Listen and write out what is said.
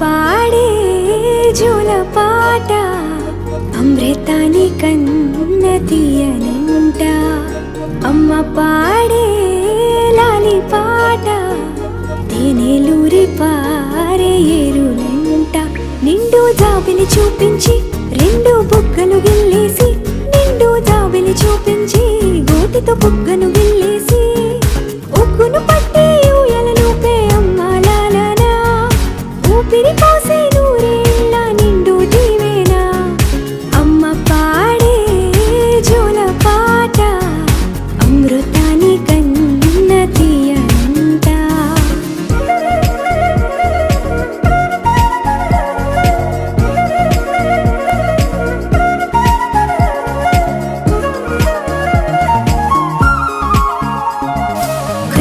పాడే జోల పాట అమృతాని కన్న తీయనంట. అమ్మ పాడే లాలి పాట తేనెలూరి పారే ఏరులంట. నిండు జాబిలి చూపించి రెండు బుగ్గలు గిల్లేసి, నిండు జాబిలి చూపించి గోటితో బుగ్గను గిల్లేసి